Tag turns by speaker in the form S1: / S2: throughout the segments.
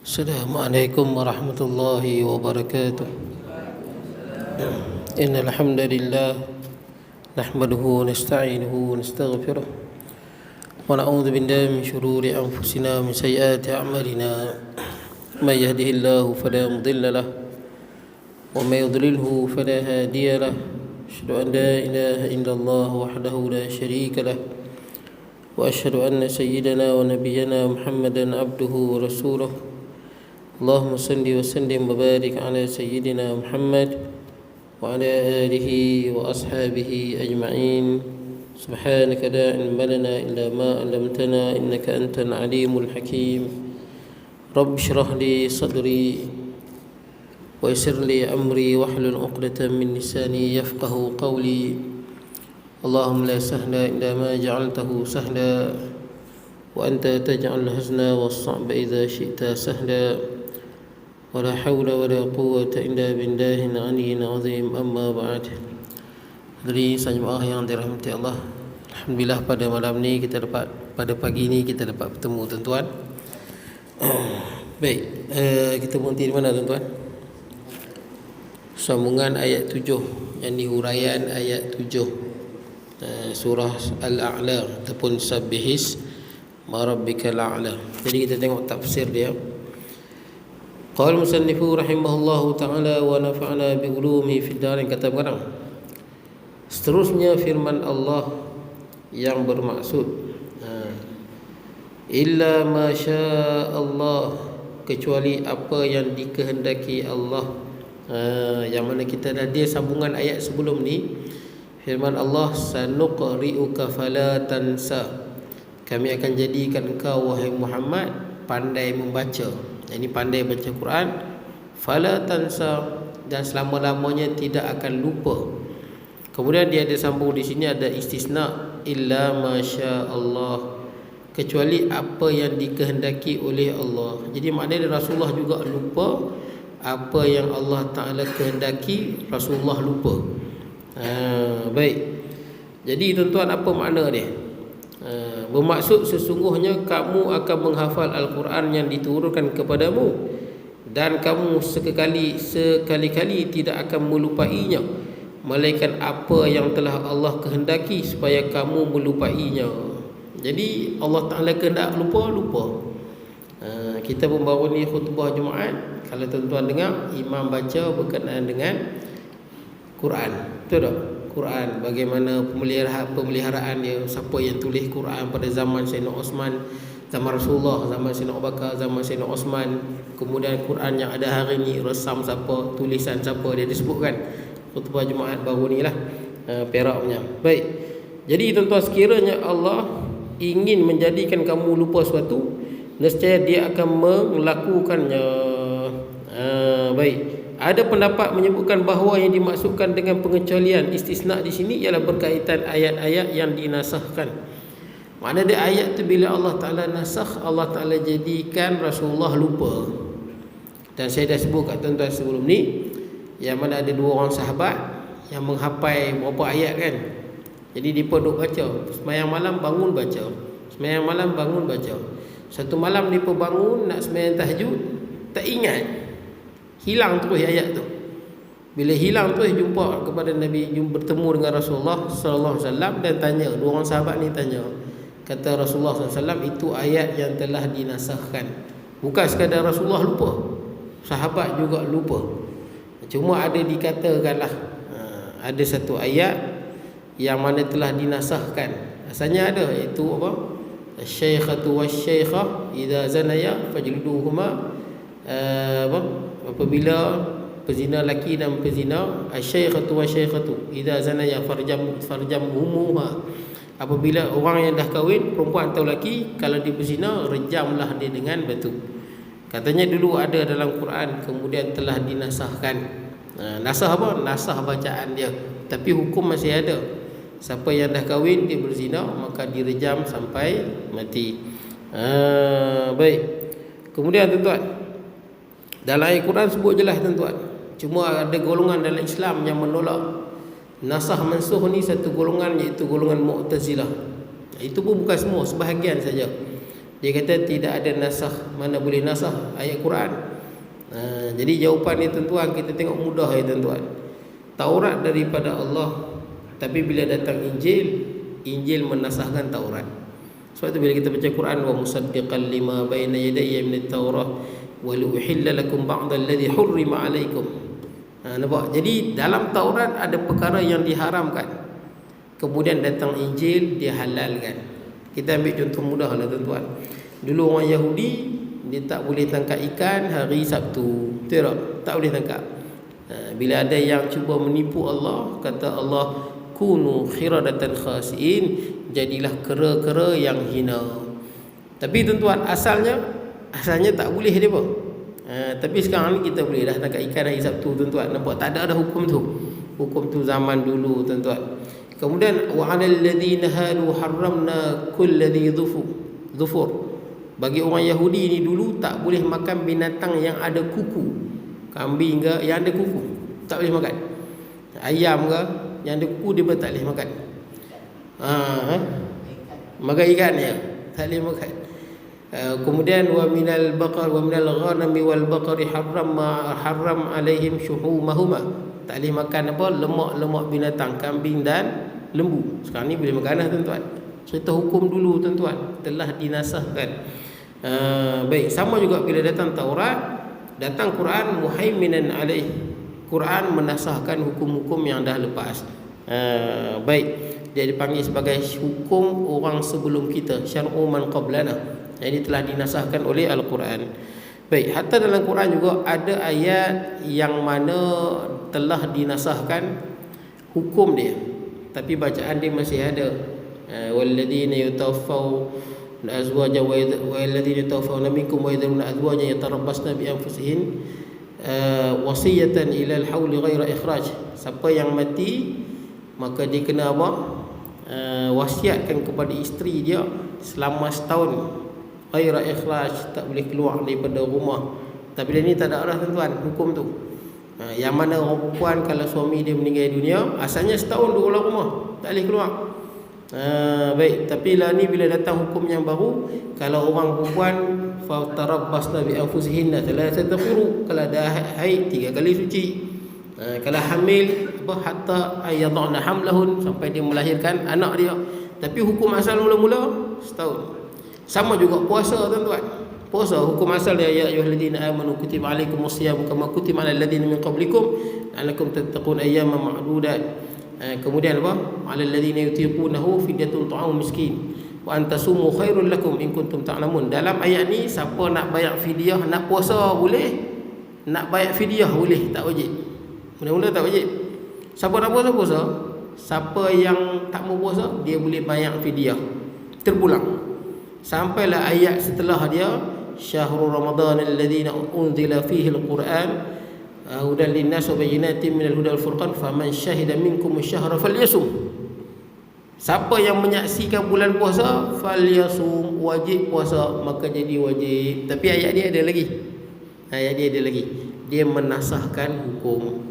S1: Assalamualaikum warahmatullahi wabarakatuh. Innal hamdalillah nahmaduhu wa nasta'inuhu wa nastaghfiruh wa na'udzu billahi min shururi anfusina wa min sayyiati a'malina. May yahdihillahu fala mudilla lahu wa may yudlilhu fala hadiya lahu. Asyhadu an la ilaha illallah wahdahu la syarika lahu wa asyhadu anna sayyidana wa nabiyyana Muhammadan abduhu wa rasuluh. Allahumma salli wa sallim wa barik ala sayyidina Muhammad wa ala alihi wa ashabihi ajma'in. Subhanaka la ilma lana illa ma 'allamtana innaka antal alimul hakim. Rabb shrah li sadri wa yassir li amri wahlul 'uqdatam min lisani yafqahu qawli. Allahumma la sahla illa ma ja'altahu sahla wa anta taj'al hazna was-sa'ba idza syi'ta sahla. Wala hawla wala quwwata illa billahil aliyyil azim. Amma ba'd. Hadirin jemaah yang dirahmati Allah, alhamdulillah pada malam ni pada pagi ni kita dapat bertemu tuan-tuan. Baik, kita berhenti di mana tuan-tuan? Sambungan ayat 7, yakni huraian ayat 7 surah Al-A'la ataupun Sabbihis ma rabbikal a'la. Jadi kita tengok tafsir dia. Qala musannifu rahimahullahu ta'ala wa nafa'ana bi ulumihi fid darin. Kata pengarang, seterusnya firman Allah yang bermaksud illa ma syaa Allah, kecuali apa yang dikehendaki Allah. Yang mana kita dah ada sambungan ayat sebelum ni. Firman Allah, sanuqri'uka fala tansa, kami akan jadikan engkau wahai Muhammad pandai membaca. Ini pandai baca Quran, fala tansa, dan selama-lamanya tidak akan lupa. Kemudian dia ada sambung di sini, ada istisna, illa masya Allah, kecuali apa yang dikehendaki oleh Allah. Jadi maknanya Rasulullah juga lupa, apa yang Allah Ta'ala kehendaki Rasulullah lupa. Baik. Jadi tuan-tuan, apa makna dia? Bermaksud sesungguhnya kamu akan menghafal Al-Quran yang diturunkan kepadamu, dan kamu sekali-kali tidak akan melupainya, melainkan apa yang telah Allah kehendaki supaya kamu melupainya. Jadi Allah Ta'ala kehendak lupa. Kita pun baru ni khutbah Jumaat, kalau tuan-tuan dengar imam baca berkenaan dengan Quran, betul tak? Quran, bagaimana pemeliharaan dia, siapa yang tulis Quran pada zaman Sayyidina Osman, zaman Rasulullah, zaman Sayyidina Abu Bakar, zaman Sayyidina Osman. Kemudian Quran yang ada hari ni, resam siapa, tulisan siapa, dia disebutkan khutbah Jumaat baru ni lah, Perak punya. Baik. Jadi tuan-tuan, sekiranya Allah ingin menjadikan kamu lupa sesuatu, nescaya dia akan melakukannya. Baik. Ada pendapat menyebutkan bahawa yang dimaksudkan dengan pengecualian istisna di sini ialah berkaitan ayat-ayat yang dinasahkan. Makna dia ayat tu bila Allah Ta'ala nasakh, Allah Ta'ala jadikan Rasulullah lupa. Dan saya dah sebut kat tuan-tuan sebelum ni, yang mana ada dua orang sahabat yang menghafal berapa ayat kan. Jadi mereka duk baca, sembahyang malam bangun baca, sembahyang malam bangun baca. Satu malam mereka bangun nak sembahyang tahajud, tak ingat, hilang terus ayat tu. Bila hilang terus jumpa kepada Nabi, bertemu dengan Rasulullah sallallahu alaihi wasallam dan tanya, dua orang sahabat ni tanya. Kata Rasulullah sallallahu alaihi wasallam, itu ayat yang telah dinasahkan. Bukan sekadar Rasulullah lupa, sahabat juga lupa. Cuma ada dikatakanlah ada satu ayat yang mana telah dinasahkan. Asalnya ada, iaitu apa? Asy-syaikhatu wasy-syaikhah idza zanaya fajliduhuma, apabila pezina laki dan pezina, asy-syaikhatu wasy-syaikhatu idza zanaya farjamhuma, apabila orang yang dah kahwin, perempuan atau lelaki, kalau dia berzina, rejamlah dia dengan batu. Katanya dulu ada dalam Quran, kemudian telah dinasahkan. Nasah apa? Nasah bacaan dia, tapi hukum masih ada. Siapa yang dah kahwin, dia berzina, maka direjam sampai mati. Baik. Kemudian tuan-tuan, dalam ayat Quran sebut jelas tuan-tuan, cuma ada golongan dalam Islam yang menolak nasah mansuh ni, satu golongan iaitu golongan Mu'tazilah. Itu pun bukan semua, sebahagian saja. Dia kata tidak ada nasakh, mana boleh nasakh ayat Quran. Jadi jawapan ni tuan-tuan, kita tengok mudah ya tuan-tuan. Taurat daripada Allah, tapi bila datang Injil menasahkan Taurat. Sebab tu bila kita baca Quran, wa musaddiqan lima baina yadayya minat Taurah wa liuhilla lakum ba'da alladhi hurrima alaikum. Nampak? Jadi dalam Taurat ada perkara yang diharamkan, kemudian datang Injil dia halalkan. Kita ambil contoh mudah lah tuan-tuan. Dulu orang Yahudi dia tak boleh tangkap ikan hari Sabtu, betul tak? Tak boleh tangkap. Bila ada yang cuba menipu Allah, kata Allah, kunu khiradatan khasiin, jadilah kera-kera yang hina. Tapi tuan-tuan, asalnya tak boleh dia apa. Tapi sekarang ni kita boleh dah tangkap ikan hari Sabtu tuan-tuan. Nampak tak ada hukum tu. Hukum tu zaman dulu tuan-tuan. Kemudian wa 'alal ladzina hadu harramna kulli dhufur. Bagi orang Yahudi ni dulu tak boleh makan binatang yang ada kuku. Kambing ke yang ada kuku tak boleh makan. Ayam ke yang ada kuku dia pun tak boleh makan. Makan ikan ya, tak boleh makan. Kemudian wa minal baqar wa minal ghanami wal baqari haram alaihim shuhumahuma. Tak boleh makan apa, lemak-lemak binatang, kambing dan lembu. Sekarang ni boleh makan dah tuan-tuan. Cerita hukum dulu tuan-tuan telah dinasahkan. Baik, sama juga bila datang Taurat, datang Quran muhaiminan alaih. Quran menasahkan hukum-hukum yang dah lepas. Baik, dia dipanggil sebagai hukum orang sebelum kita, syar'u man qablana. Ini telah dinasahkan oleh Al-Quran. Baik, hatta dalam Quran juga ada ayat yang mana telah dinasahkan hukum dia, tapi bacaan dia masih ada. Walladzina yatawaffawna azwajan walladzina yatawaffawna minkum wa yadhuruna azwajan yatarabbasna bi anfusihin wasiyatan ila al-hauli ghaira ikhraj. Siapa yang mati maka dia kena apa? Wasiatkan kepada isteri dia selama setahun ghaira ikhraj, tak boleh keluar daripada rumah. Tapi dia ni tak ada lah tuan-tuan hukum tu. Yang mana orang perempuan kalau suami dia meninggal dunia, asalnya setahun duduk dalam rumah, tak boleh keluar. Baik, tapi lah ni bila datang hukum yang baru, kalau orang perempuan fatarabbasna bi anfusihinna thalathata quru, kalau dah haid 3 kali suci. Kalau hamil apa hatta ayadna hamlahun, sampai dia melahirkan anak dia. Tapi hukum asal mula-mula setahun. Sama juga puasa tuan-tuan. Puasa hukum asal dia, ya ayyuhalladzina amanu kutiba alaikumusiyam kama kutiba alal ladzina min qablikum la'allakum tattaqun ayyaman ma'dudat. Kemudian apa? Alal ladzina yutiqunahu fidyatun ta'am miskin wa antasumu khairul lakum in kuntum ta'lamun. Dalam ayat ni siapa nak bayar fidyah, nak puasa boleh, nak bayar fidyah boleh, tak wajib. Mula-mula tak wajib. Siapa nak puasa? Siapa yang tak mau puasa, dia boleh bayar fidyah. Terpulang. Sampailah ayat setelah dia, syahrul ramadan alladhina unzila fihi alquran hudan linnas wa bayyinatin minal huda wal furqan faman syahida minkum asyhara falyasum. Siapa yang menyaksikan bulan puasa falyasum, wajib puasa, maka jadi wajib. Tapi ayat dia ada lagi. Ayat dia ada lagi. Dia menasahkan hukum.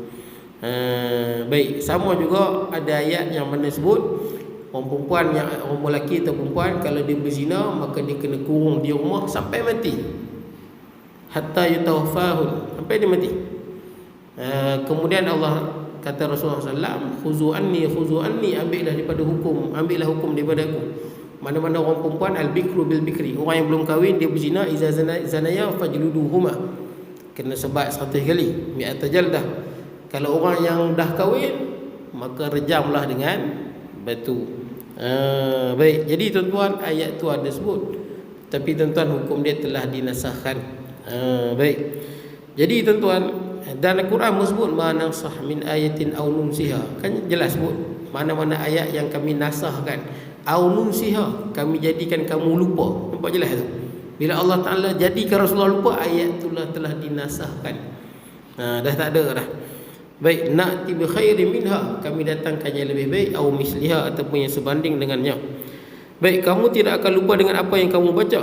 S1: Baik, sama juga ada ayat yang mana sebut orang perempuan, yang orang lelaki atau perempuan kalau dia berzina maka dia kena kurung di rumah sampai mati, hatta yatawaffahun, sampai dia mati. Kemudian Allah kata Rasulullah SAW, khuzu anni, ambillah daripada hukum, ambillah hukum daripada aku. Mana-mana orang perempuan, al-bikru bil-bikri, orang yang belum kahwin dia berzina, iza zanaya fajluduhuma, kena sebat 100 kali, mi'ata jaldah. Kalau orang yang dah kahwin maka rejamlah dengan batu. Baik, jadi tuan-tuan ayat tu ada sebut, tapi tuan-tuan hukum dia telah dinasahkan. Baik, jadi tuan-tuan, dan Al-Quran sebut ma nansah min ayatin aw nunsiha, kan jelas sebut mana-mana ayat yang kami nasahkan, aw nunsiha, kami jadikan kamu lupa. Nampak jelas tu. Bila Allah Ta'ala jadikan Rasulullah lupa, ayat itulah telah dinasahkan. Dah tak ada dah. Baik, na'ti bi khairin minha, kami datangkan yang lebih baik, au misliha, ataupun yang sebanding dengannya. Baik, kamu tidak akan lupa dengan apa yang kamu baca.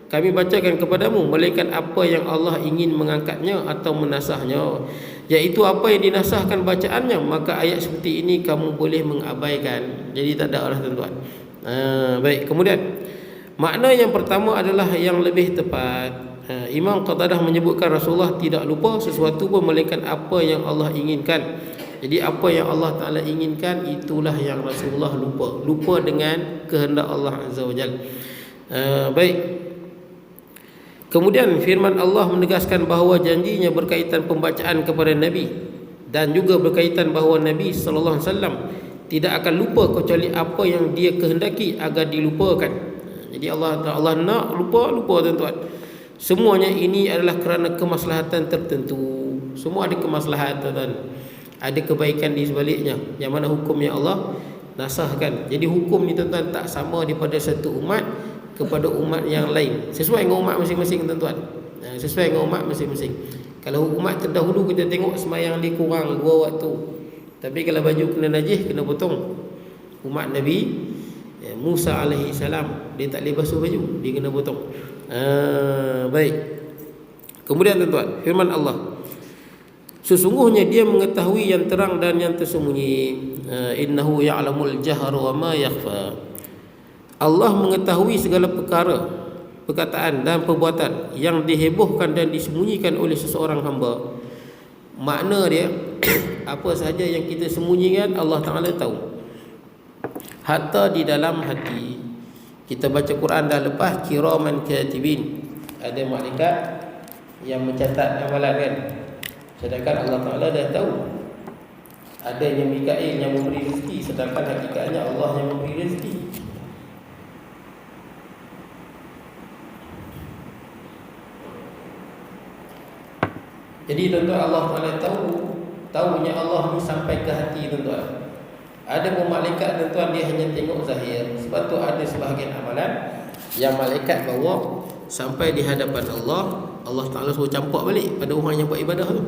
S1: Kami bacakan kepadamu melainkan apa yang Allah ingin mengangkatnya atau menasahnya, iaitu apa yang dinasahkan bacaannya, maka ayat seperti ini kamu boleh mengabaikan. Jadi tak ada lah tuan-tuan. Baik, kemudian Makna yang pertama adalah yang lebih tepat. Imam Qatadah menyebutkan Rasulullah tidak lupa sesuatu pun melainkan apa yang Allah inginkan. Jadi apa yang Allah Ta'ala inginkan, itulah yang Rasulullah lupa. Lupa dengan kehendak Allah Azza wa Jalla. Baik. Kemudian firman Allah menegaskan bahawa janjinya berkaitan pembacaan kepada Nabi, dan juga berkaitan bahawa Nabi sallallahu alaihi wasallam tidak akan lupa kecuali apa yang dia kehendaki agar dilupakan. Jadi Allah nak lupa tuan-tuan. Semuanya ini adalah kerana kemaslahatan tertentu. Semua ada kemaslahatan, tuan-tuan. Ada kebaikan di sebaliknya, yang mana hukum yang Allah nasahkan. Jadi hukum ni tuan-tuan tak sama daripada satu umat kepada umat yang lain. Sesuai dengan umat masing-masing, tuan-tuan. Sesuai dengan umat masing-masing. Kalau umat terdahulu kita tengok semayang dia kurang 2 waktu. Tapi kalau baju kena najis, kena potong. Umat Nabi Musa alaihi salam, dia tak boleh basuh baju, dia kena potong. Baik. Kemudian tuan-tuan, firman Allah, sesungguhnya dia mengetahui yang terang dan yang tersembunyi. Innahu ya'lamul jahra wa ma yakhfa. Allah mengetahui segala perkara, perkataan dan perbuatan yang dihebohkan dan disembunyikan oleh seseorang hamba. Makna dia apa sahaja yang kita sembunyikan Allah Ta'ala tahu, hatta di dalam hati. Kita baca Quran dah lepas, kiraman katibin, ada malaikat yang mencatat amalan kan. Sedangkan Allah Ta'ala dah tahu. Adanya Mikail yang memberi rezeki, sedangkan hakikatnya Allah yang memberi rezeki. Jadi tuan-tuan, Allah Ta'ala tahunya Allah ni sampai ke hati, tuan-tuan. Ada pun malaikat, tuan-tuan, dia hanya tengok zahir. Sebab tu ada sebahagian amalan yang malaikat bawa sampai di hadapan Allah, Allah Ta'ala suruh campak balik pada orang yang buat ibadah tu.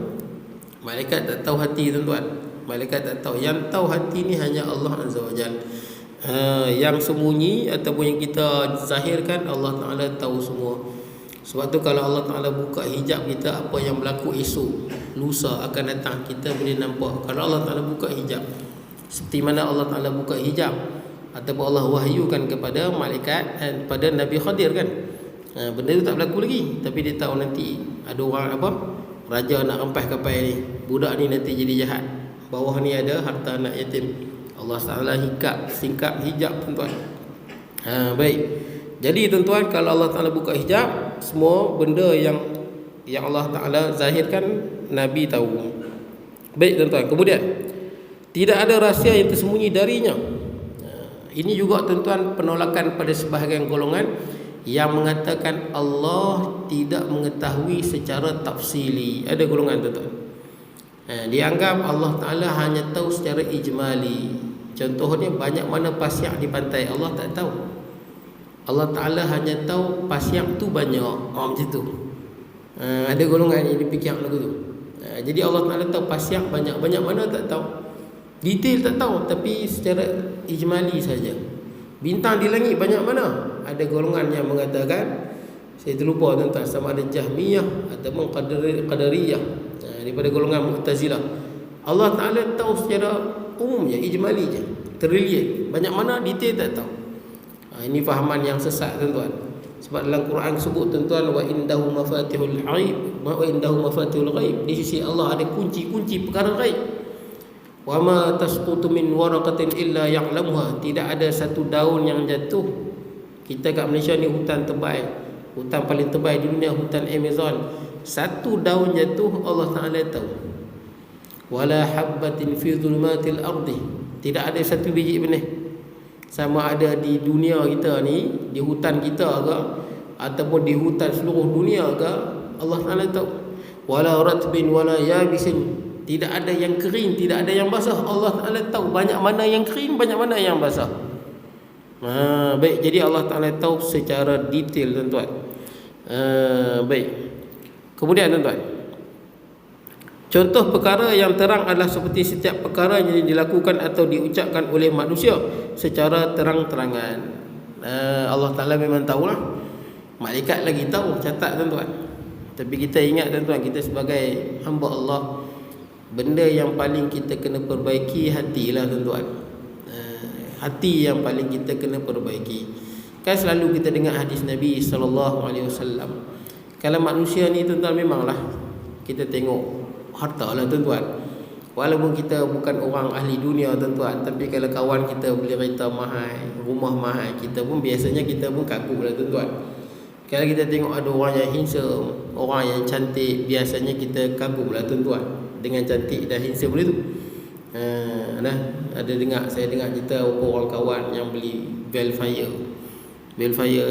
S1: Malaikat tak tahu hati, tuan-tuan. Malaikat tak tahu. Yang tahu hati ni hanya Allah Azza wa Jalla. Yang sembunyi ataupun yang kita zahirkan, Allah Ta'ala tahu semua. Sebab tu kalau Allah Ta'ala buka hijab kita, apa yang berlaku esok, lusa akan datang, kita boleh nampak. Kalau Allah Ta'ala buka hijab, seperti mana Allah Ta'ala buka hijab ataupun Allah wahyukan kepada malaikat dan pada Nabi Khadir kan. Benda tu tak berlaku lagi, tapi dia tahu nanti ada orang apa, raja nak rempas kapal ni, budak ni nanti jadi jahat, bawah ni ada harta anak yatim. Allah Ta'ala singkap hijab, tuan-tuan. Baik. Jadi tuan-tuan, kalau Allah Ta'ala buka hijab, semua benda yang Allah Ta'ala zahirkan, Nabi tahu. Baik tuan-tuan. Kemudian, tidak ada rahsia yang tersembunyi darinya. Ini juga tuan-tuan penolakan pada sebahagian golongan yang mengatakan Allah tidak mengetahui secara tafsili. Ada golongan tuan-tuan, dianggap Allah Ta'ala hanya tahu secara ijmali. Contohnya, banyak mana pasyak di pantai, Allah tak tahu. Allah Ta'ala hanya tahu pasyak tu banyak, macam tu. Ada golongan yang dipikir lagu tu. Jadi Allah Ta'ala tahu pasyak banyak, banyak mana tak tahu. Detail tak tahu, tapi secara ijmali saja. Bintang di langit banyak mana? Ada golongan yang mengatakan, saya terlupa tuan-tuan, sama ada Jahmiyah ataupun Qadariyah, daripada golongan Mu'tazilah. Allah Ta'ala tahu secara umumnya, ijmali je, terlihat. Banyak mana detail tak tahu. Ini fahaman yang sesat, tuan-tuan. Sebab dalam Quran sebut, tuan-tuan, wa indahu mafatihul ghaib, wa indahu mafatihul ghaib. Di sisi Allah ada kunci-kunci perkara ghaib. Wa ma tasqutu min waraqatin illa ya'lamuha. Tidak ada satu daun yang jatuh. Kita kat Malaysia ni hutan tebal, hutan paling tebal di dunia, hutan Amazon. Satu daun jatuh, Allah Ta'ala tahu. Wala habbatin fi dhulumatil ardi. Tidak ada satu biji benih, sama ada di dunia kita ni, di hutan kita ke, ataupun di hutan seluruh dunia ke, Allah Ta'ala tahu. Wala ratbin wala yabisin. Tidak ada yang kering, tidak ada yang basah. Allah Ta'ala tahu banyak mana yang kering, banyak mana yang basah. Baik, jadi Allah Ta'ala tahu secara detail, tuan-tuan. Baik. Kemudian tuan-tuan, contoh perkara yang terang adalah seperti setiap perkara yang dilakukan atau diucapkan oleh manusia secara terang-terangan. Allah Ta'ala memang tahulah. Malaikat lagi tahu, catat, tuan-tuan. Tapi kita ingat, tuan-tuan, kita sebagai hamba Allah, benda yang paling kita kena perbaiki hati lah, tuan-tuan. Hati yang paling kita kena perbaiki. Kan selalu kita dengar hadis Nabi SAW. Kalau manusia ni tuan-tuan, memanglah kita tengok harta lah tuan-tuan. Walaupun kita bukan orang ahli dunia tuan-tuan, tapi kalau kawan kita beli kereta mahal, rumah mahal, kita pun biasanya kita pun kagum lah tuan-tuan. Kalau kita tengok ada orang yang handsome, orang yang cantik, biasanya kita kagum lah tuan-tuan dengan cantik dan handsome tu. Saya dengar cerita orang kawan yang beli Velfire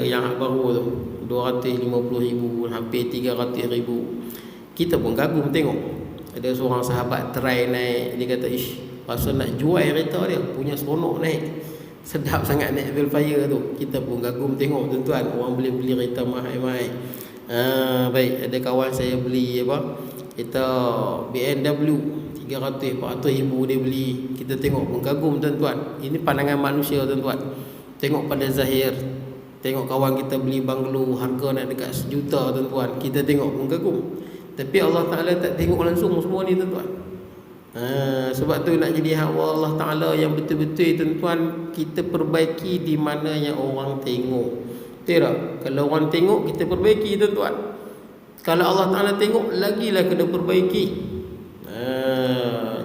S1: yang baru tu, 250,000, hampir 300,000. Kita pun kagum tengok. Ada seorang sahabat try naik, dia kata, rasa nak jual kereta dia, punya seronok naik, sedap sangat naik Velfire tu. Kita pun kagum tengok tuan-tuan, orang beli kereta mahal-mahal. Baik, ada kawan saya beli kereta BMW 300-400 ribu dia beli. Kita tengok pun kagum tuan-tuan. Ini pandangan manusia tuan-tuan. Tengok pada zahir. Tengok kawan kita beli banglo, harga nak dekat 1 juta tuan-tuan, kita tengok pun kagum. Tapi Allah Ta'ala tak tengok langsung semua ni tuan-tuan. Sebab tu nak jadi hamba Allah Ta'ala yang betul-betul tuan-tuan, kita perbaiki di mana yang orang tengok. Betul tak? Kalau orang tengok, kita perbaiki tuan-tuan. Kalau Allah Ta'ala tengok, lagilah kena perbaiki.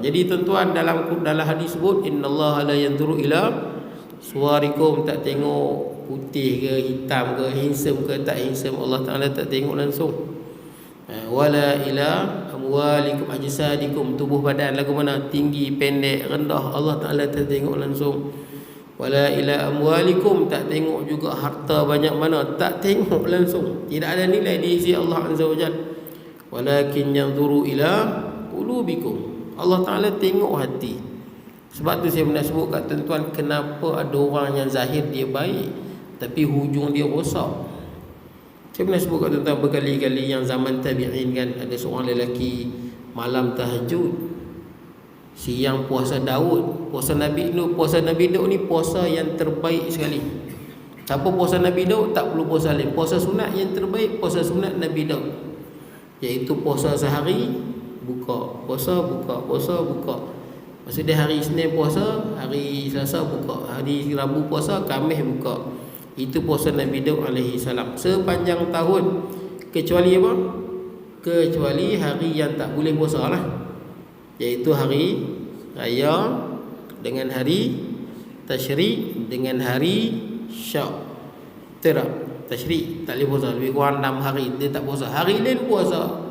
S1: Jadi tuan-tuan, dalam hadis sebut, innallaha la yanzuru ila suwarikum, tak tengok putih ke, hitam ke, handsome ke, tak handsome, Allah Ta'ala tak tengok langsung. Wala ila amwalikum ajsadikum, tubuh badan lagu mana, tinggi, pendek, rendah, Allah Ta'ala tak tengok langsung. Wala ila amwalikum, tak tengok juga harta banyak mana, tak tengok langsung. Tidak ada nilai di sisi Allah Azza wa Jalla. Walakin yanzuru ila qulubikum, Allah Ta'ala tengok hati. Sebab tu saya pernah sebut kat tuan-tuan, kenapa ada orang yang zahir dia baik tapi hujung dia rosak. Saya pernah sebut kat tuan-tuan berkali-kali yang zaman tabi'in kan, ada seorang lelaki malam tahajud, siang puasa Daud. Puasa Nabi Daud ni puasa yang terbaik sekali. Siapa puasa Nabi Daud tak perlu puasa lain. Puasa sunat yang terbaik, puasa sunat Nabi Daud, iaitu puasa sehari, buka, puasa, buka, puasa, buka. Maksudnya hari Isnin puasa, hari Selasa buka, hari Rabu puasa, Khamis buka. Itu puasa Nabi Daud alaihi salam sepanjang tahun, kecuali apa? Kecuali hari yang tak boleh puasa lah, iaitu hari Raya dengan hari Tasyrik dengan hari Syak. Betul tak? Tasyrik tak boleh puasa, lebih kurang 6 hari dia tak puasa. Hari lain puasa.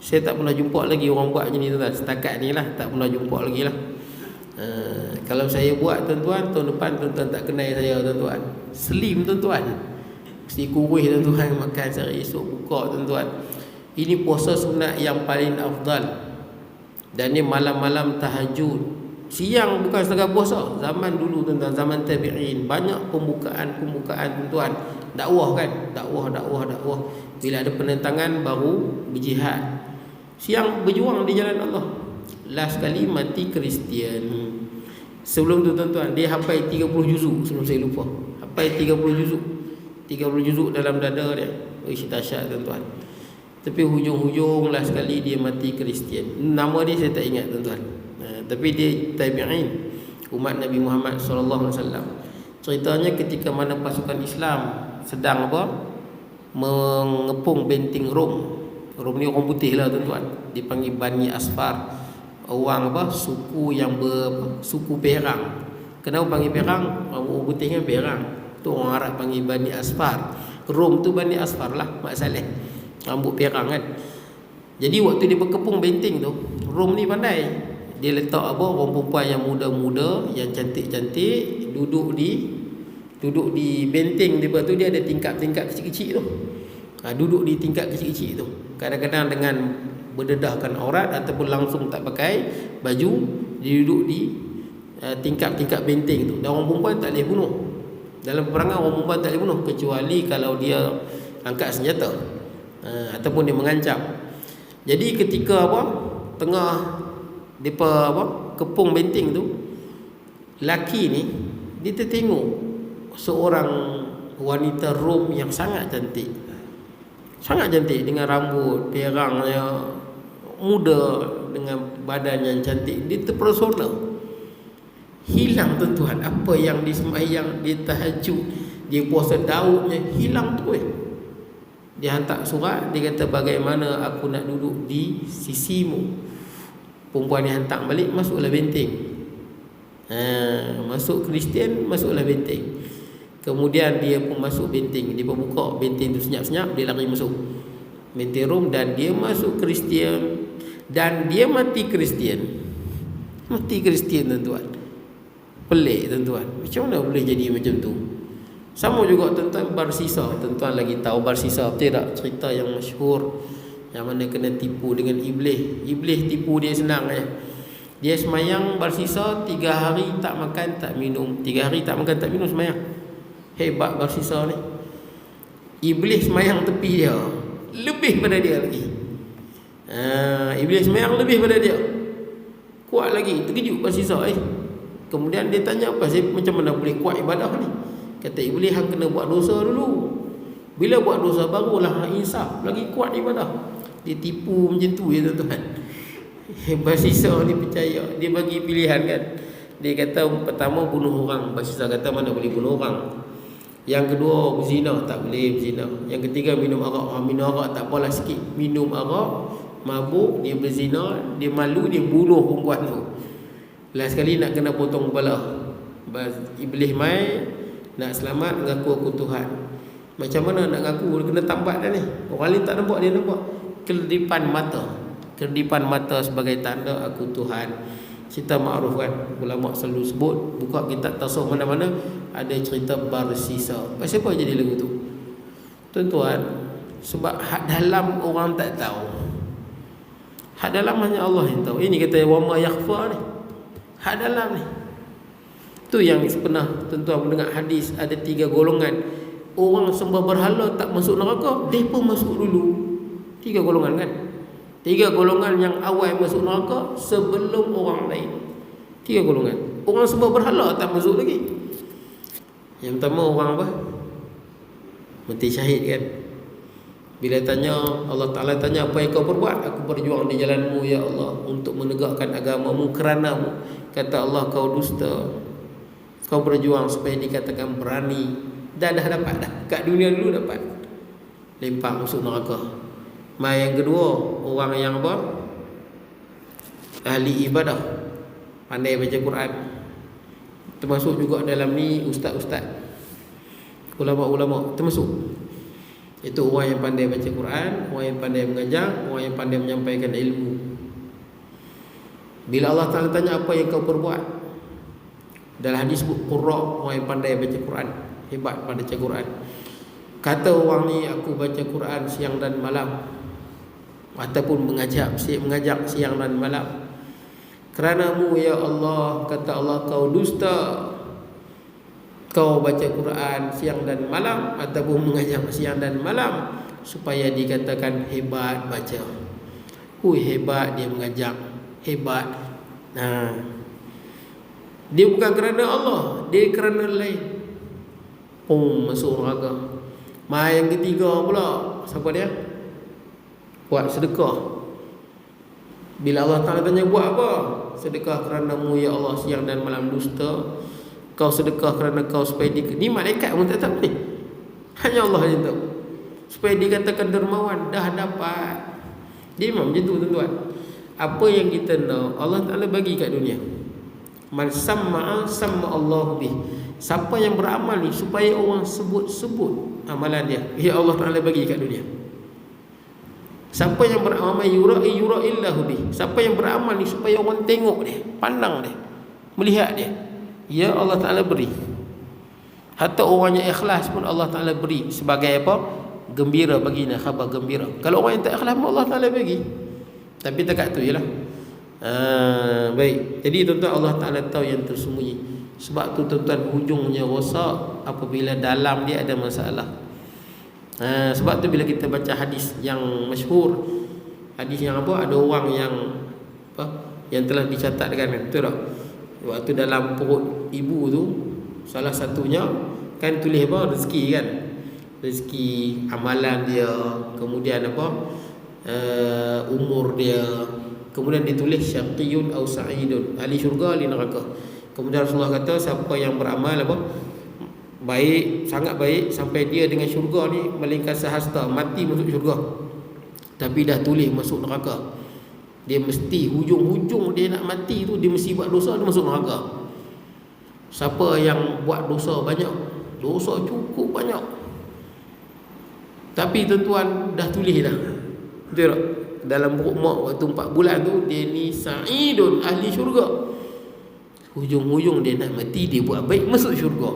S1: Saya tak pernah jumpa lagi orang buat macam ni tuan-tuan. Setakat ni lah, tak pernah jumpa lagi lah. Kalau saya buat tuan-tuan, tahun depan tuan-tuan tak kenal saya tuan-tuan. Slim tuan-tuan, mesti kurus tuan-tuan, makan sehari esok buka tuan-tuan. Ini puasa sunat yang paling afdal. Dan ni malam-malam tahajud, siang bukan setengah puasa. Zaman dulu tuan-tuan, zaman tabi'in, banyak pembukaan tuan-tuan. Dakwah kan, dakwah. Bila ada penentangan baru berjihad. Siang berjuang di jalan Allah. Last kali mati Kristian. Sebelum tu tuan-tuan, dia hafal 30 juzuk, sebelum saya lupa. Hafal 30 juzuk. 30 juzuk dalam dada dia. Dahsyat tuan-tuan. Tapi hujung-hujung last kali dia mati Kristian. Nama dia saya tak ingat tuan-tuan. Tapi dia tabi'in, umat Nabi Muhammad SAW. Ceritanya ketika mana pasukan Islam sedang mengepung benteng Rom. Rom ni orang putih lah tuan-tuan, dipanggil Bani Asfar. Orang suku yang suku Perang. Kenapa panggil Perang? Orang putih kan Perang. Tu orang Arab panggil Bani Asfar. Rom tu Bani Asfar lah, Mak Saleh, rambut perang kan. Jadi waktu dia berkepung benteng tu, Rom ni pandai. Dia letak orang perempuan yang muda-muda, yang cantik-cantik, duduk di benteng dia. Tu dia ada tingkap-tingkap kecil-kecil tu. Duduk di tingkap kecil-kecil tu. Kadang-kadang dengan berdedahkan aurat ataupun langsung tak pakai baju, dia duduk di tingkap-tingkap benteng tu. Dan orang perempuan tak boleh bunuh. Dalam peperangan orang perempuan tak boleh bunuh, kecuali kalau dia angkat senjata ataupun dia mengancam. Jadi ketika tengah depa kepung benteng tu, laki ni dia tertengok seorang wanita Rom yang sangat cantik. Sangat cantik, dengan rambut perangnya, muda, dengan badan yang cantik. Dia terpersona. Hilang tuan-tuan apa yang disembahyang, dia tahajud, Dia puasa Daudnya hilang tu Dia hantar surat, dia kata bagaimana aku nak duduk di sisimu. Perempuan ni hantar balik, masuklah benteng. Masuk Kristian, masuklah benteng. Kemudian dia pun masuk benteng. Dia pun buka benteng tu senyap-senyap, dia lari masuk benteng Rom. Dan dia masuk Kristian. Dan dia mati Kristian. Mati Kristian tuan-tuan. Pelik tuan-tuan. Macam mana boleh jadi macam tu? Sama juga tuan-tuan Barsisa. Tuan-tuan lagi tahu Barsisa, betul tak? Cerita yang masyhur, yang mana kena tipu dengan iblis. Iblis tipu dia senang Dia semayang Barsisa 3 hari tak makan tak minum. 3 hari tak makan tak minum semayang. Hebat Barsisa ni. Iblis semayang tepi dia, lebih pada dia lagi. Iblis semayang lebih pada dia, kuat lagi. Terkejut Barsisa Kemudian dia tanya, apa sih, macam mana boleh kuat ibadah ni? Kata iblis, hang kena buat dosa dulu. Bila buat dosa barulah hang insaf, lagi kuat ibadah. Dia tipu macam tu tuan-tuan. Barsisa ni percaya. Dia bagi pilihan kan. Dia kata pertama bunuh orang. Barsisa kata mana boleh bunuh orang. Yang kedua berzina, tak boleh berzina. Yang ketiga minum arak. Minum arak tak apalah sikit. Minum arak, mabuk, dia berzina, dia malu, dia bunuh perempuan tu. Last sekali nak kena potong kepala. Iblis mai nak selamat, mengaku aku Tuhan. Macam mana nak ngaku? Dia kena tambat dah ni. Orang lain tak nampak, dia nampak. Kedipan mata. Kedipan mata sebagai tanda aku Tuhan. Cerita makruf kan, ulama selalu sebut. Buka kitab tasawuf mana-mana ada cerita Barsisa. Pasal apa jadi lagu tu? Tuan-tuan, sebab hak dalam orang tak tahu. Hak dalam hanya Allah yang tahu. Ini kata wa ma yakhfa ni. Hak dalam ni. Tu yang pernah tuan-tuan mendengar hadis, ada 3 golongan. Orang sembah berhala tak masuk neraka, depa masuk dulu. 3 golongan kan? 3 golongan yang awal masuk neraka sebelum orang lain. 3 golongan. Orang sembah berhala tak masuk lagi. Yang pertama orang apa? Mati syahid kan. Bila tanya, Allah Ta'ala tanya, apa yang kau perbuat? Aku berjuang di jalanmu ya Allah, untuk menegakkan agamamu kerana-Mu. Kata Allah, kau dusta. Kau berjuang supaya dikatakan berani. Dah dapat dah. Kat dunia dulu dapat. Lempar masuk neraka. Yang kedua, orang yang apa? Ahli ibadah, pandai baca Quran. Termasuk juga dalam ni ustaz-ustaz, ulama-ulama termasuk. Itu orang yang pandai baca Quran, orang yang pandai mengajar, orang yang pandai menyampaikan ilmu. Bila Allah Ta'ala tanya apa yang kau perbuat, dalam hadis sebut qurra, orang yang pandai baca Quran, hebat pada baca Quran. Kata orang ni, aku baca Quran siang dan malam, ataupun mengajak siang dan malam. Kerana-Mu ya Allah, kata Allah, kau dusta. Kau baca Quran siang dan malam ataupun mengajak siang dan malam, supaya dikatakan hebat baca. Hebat dia mengajak, hebat. Dia bukan kerana Allah, dia kerana lain. Masuk neraka. Yang ketiga pula, siapa dia? Buat sedekah. Bila Allah Ta'ala tanya buat apa? Sedekah kerana-Mu ya Allah siang dan malam, dusta. Kau sedekah kerana kau supaya ni malaikat pun tak tahu ni. Hanya Allah yang tahu. Supaya dikatakan dermawan, dah dapat. Dia memang macam tu tuan-tuan. Apa yang kita nak, Allah Ta'ala bagi kat dunia. Man samma'a samma Allahu bih. Siapa yang beramal ni supaya orang sebut-sebut amalan dia, ya Allah Ta'ala bagi kat dunia. Siapa yang beramal yura'illahu bih. Siapa yang beramal ni supaya orang tengok dia, pandang dia, melihat dia, ya Allah Ta'ala beri. Hatta orang yang ikhlas pun Allah Ta'ala beri sebagai apa? Gembira baginya, khabar gembira. Kalau orang yang tak ikhlas pun Allah Ta'ala bagi. Tapi dekat tu jelah. Baik. Jadi tuan-tuan, Allah Ta'ala tahu yang tersembunyi. Sebab tu tuan-tuan, hujungnya rosak apabila dalam dia ada masalah. Sebab tu bila kita baca hadis yang masyhur, hadis yang apa, ada orang yang apa, yang telah dicatatkan, betul tak? Waktu dalam perut ibu tu, salah satunya kan tulis apa, rezeki kan, rezeki amalan dia, kemudian apa, umur dia, kemudian ditulis syaqiyun aw sa'idun, ahli syurga ahli neraka. Kemudian Rasulullah kata, siapa yang beramal apa, baik, sangat baik, sampai dia dengan syurga ni melingkar sehasta, mati masuk syurga, tapi dah tulis masuk neraka. Dia mesti hujung-hujung dia nak mati tu, dia mesti buat dosa, dia masuk neraka. Siapa yang buat dosa banyak, dosa cukup banyak, tapi tuan-tuan dah tulis dah, betul tak? Dalam perut mak waktu 4 bulan tu, dia ni sa'idun, ahli syurga. Hujung-hujung dia nak mati, dia buat baik, masuk syurga.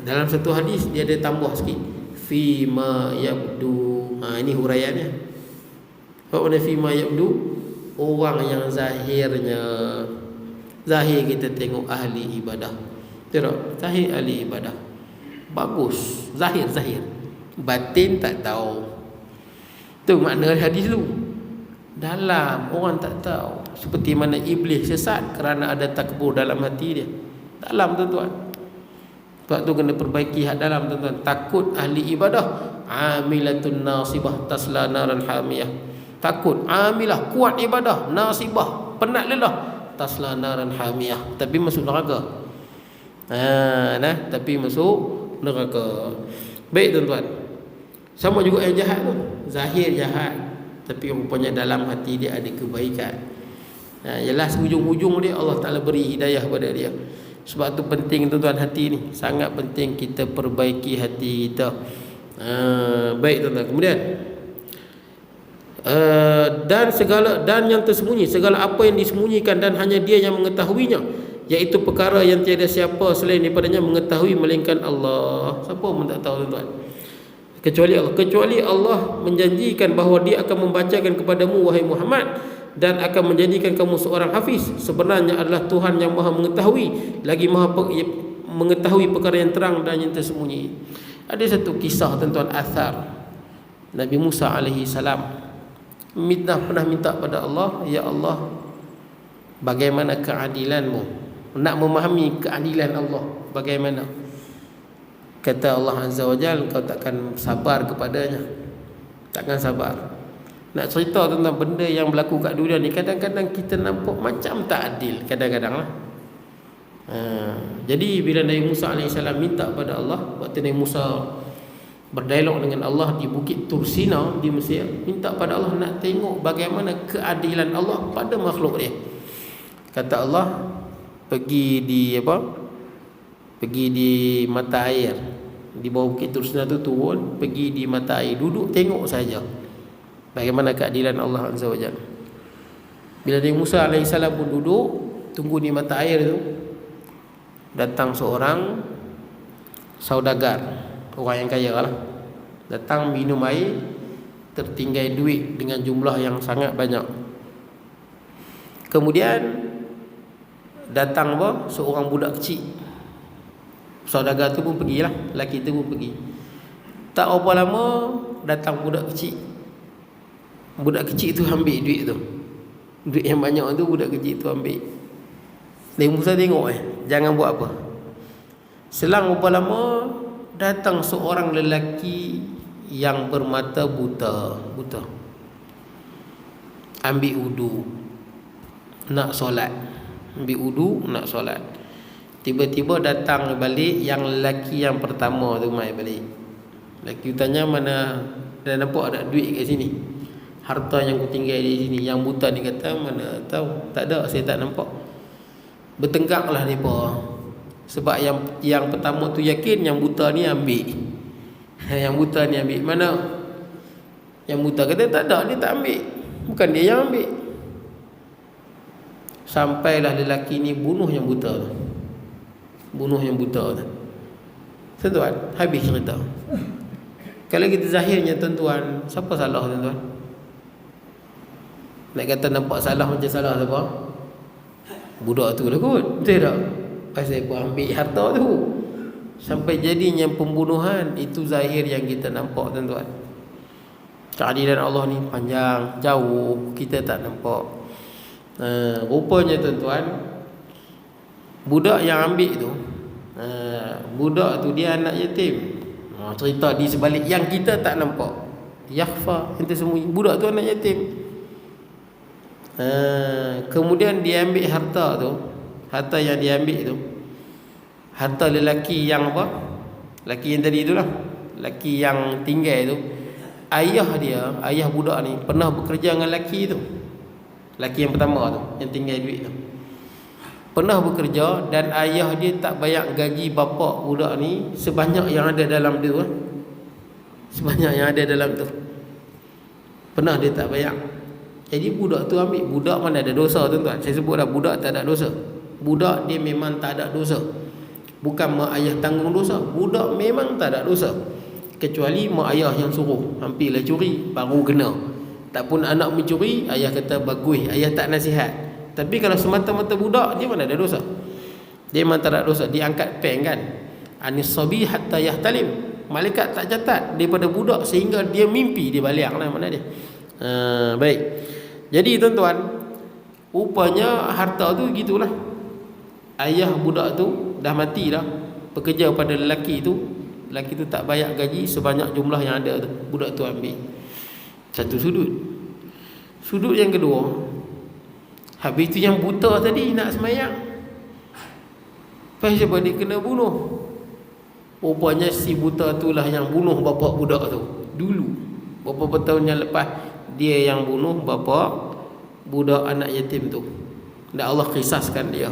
S1: Dalam satu hadis dia ada tambah sikit, fima yabdu. Ini huraiannya. Apa makna fima yabdu? Orang yang zahirnya, zahir kita tengok ahli ibadah, betul tak? Zahir ahli ibadah bagus, zahir, batin tak tahu. Tu makna hadis tu. Dalam orang tak tahu. Seperti mana iblis sesat kerana ada takbur dalam hati dia. Dalam, tuan-tuan. Sebab tu kena perbaiki hak dalam, tuan-tuan. Takut ahli ibadah, amilatun nasibah tasla naran hamiyah. Takut amilah, kuat ibadah, nasibah, penat lelah, tasla naran hamiyah, tapi masuk neraka. Tapi masuk neraka. Baik, tuan-tuan. Sama juga yang jahat tu, zahir jahat, tapi rupanya dalam hati dia ada kebaikan. Jelas hujung-hujung dia Allah Ta'ala beri hidayah pada dia. Sebab tu penting, tuan-tuan, hati ni sangat penting kita perbaiki hati kita. Baik, tuan-tuan. Kemudian dan yang tersembunyi, segala apa yang disembunyikan dan hanya dia yang mengetahuinya, iaitu perkara yang tiada siapa selain daripadanya mengetahui melainkan Allah. Siapa pun tak tahu, tuan-tuan, kecuali Allah. Kecuali Allah menjanjikan bahawa dia akan membacakan kepadamu, wahai Muhammad, dan akan menjadikan kamu seorang hafiz. Sebenarnya adalah Tuhan yang maha mengetahui, lagi maha mengetahui perkara yang terang dan yang tersembunyi. Ada satu kisah, tuan-tuan, athar Nabi Musa alaihi salam pernah minta pada Allah, ya Allah, bagaimana keadilanmu? Nak memahami keadilan Allah bagaimana. Kata Allah Azza wa Jalla, kau takkan sabar kepadanya. Takkan sabar. Nak cerita tentang benda yang berlaku kat dunia ni, kadang-kadang kita nampak macam tak adil. Kadang-kadang lah. Jadi bila Nabi Musa AS minta pada Allah, waktu Nabi Musa berdialog dengan Allah di Bukit Tursina di Mesir, minta pada Allah nak tengok bagaimana keadilan Allah pada makhluk dia. Kata Allah, pergi di mata air di bawah Bukit Tursina tu, turun, pergi di mata air, duduk tengok saja bagaimana keadilan Allah Azza wa Jalla. Bila Nabi Musa AS pun duduk tunggu di mata air tu, datang seorang saudagar, orang yang kaya lah, datang minum air, tertinggal duit dengan jumlah yang sangat banyak. Kemudian datang seorang budak kecil. Saudagar tu pun pergilah, lelaki tu pun pergi. Tak berapa lama datang budak kecil. Budak kecil tu ambil duit tu. Duit yang banyak tu budak kecil tu ambil. Nabi Musa tengok jangan buat apa. Selang berapa lama datang seorang lelaki yang bermata buta. Ambil wudu, nak solat. Ambil wudu, nak solat. Tiba-tiba datang balik yang lelaki yang pertama tu mai balik. Lelaki tanya, mana dah nampak ada duit kat sini? Harta yang ku tinggal di sini. Yang buta ni kata, mana tahu, tak ada, saya tak nampak. Bertengkarlah mereka. Sebab yang pertama tu yakin yang buta ni ambil. Yang buta ni ambil. Mana? Yang buta kata tak ada, dia tak ambil. Bukan dia yang ambil. Sampailah lelaki ni bunuh yang buta tu. Tuan-tuan, habis cerita. Kalau kita zahirnya, tuan-tuan, siapa salah, tuan-tuan? Nak kata nampak salah macam salah siapa? Budak tu lah kot, betul tak? Pasal aku ambil harta tu. Sampai jadinya pembunuhan. Itu zahir yang kita nampak, tuan-tuan. Keadilan Allah ni panjang, jauh, kita tak nampak. Rupanya, tuan-tuan, budak yang ambil tu, budak tu dia anak yatim. Cerita di sebalik yang kita tak nampak, yakhfa, yang tersembunyi. Budak tu anak yatim. Kemudian dia ambil harta tu. Harta yang dia ambil tu, harta lelaki yang apa? Lelaki yang tadi itulah. Lelaki yang tinggal itu, ayah budak ni pernah bekerja dengan lelaki tu. Lelaki yang pertama tu, yang tinggal duit tu. Pernah bekerja dan ayah dia tak bayar gaji bapa budak ni sebanyak yang ada dalam tu. Sebanyak yang ada dalam tu. Pernah dia tak bayar. Jadi budak tu ambil. Budak mana ada dosa tuan-tuan. Saya sebut dah, budak tak ada dosa. Budak dia memang tak ada dosa. Bukan mak ayah tanggung dosa. Budak memang tak ada dosa. Kecuali mak ayah yang suruh. Hampirlah curi, baru kena. Tak pun anak mencuri, ayah kata bagus, ayah tak nasihat. Tapi kalau semata-mata budak, dia mana ada dosa. Dia memang tak ada dosa. Dia angkat pen kan, anis sabi hatta yahtalim. Malaikat tak catat daripada budak sehingga dia mimpi, dia balik lah mana dia. Baik. Jadi tuan-tuan, rupanya harta tu gitulah. Ayah budak tu dah mati dah, bekerja pada lelaki tu. Lelaki tu tak bayar gaji sebanyak jumlah yang ada tu. Budak tu ambil. Satu sudut. Sudut yang kedua, habis tu yang buta tadi nak semayang, lepas siapa dia kena bunuh. Rupanya si buta itulah yang bunuh bapa budak tu dulu. Beberapa tahun yang lepas, dia yang bunuh bapa budak anak yatim tu. Dan Allah kisaskan dia.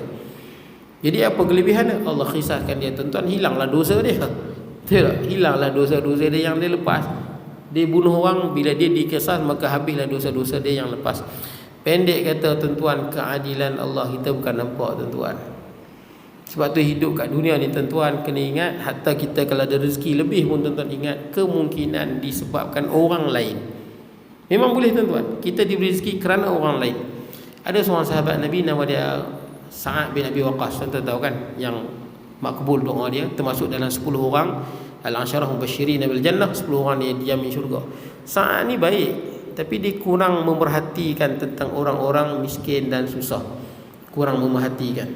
S1: Jadi apa kelebihan dia? Allah kisaskan dia. Tuan-tuan, hilanglah dosa dia. Tidak, hilanglah dosa-dosa dia yang dia lepas. Dia bunuh orang, bila dia dikisas maka habislah dosa-dosa dia yang lepas. Pendek kata tuan-tuan, keadilan Allah kita bukan nampak tuan-tuan. Sebab tu hidup kat dunia ni tuan-tuan kena ingat, hatta kita kalau ada rezeki lebih pun tuan-tuan ingat, kemungkinan disebabkan orang lain. Memang boleh tuan-tuan, kita diberi rezeki kerana orang lain. Ada seorang sahabat Nabi nama dia Sa'ad bin Abi Waqqas, tuan-tuan tahu kan, yang makbul doa dia, termasuk dalam 10 orang Al-Asyarah Mubasyirin bil Jannah, 10 orang yang dijamin syurga. Sa'ad ni baik, tapi dia kurang memerhatikan tentang orang-orang miskin dan susah. Kurang memerhatikan.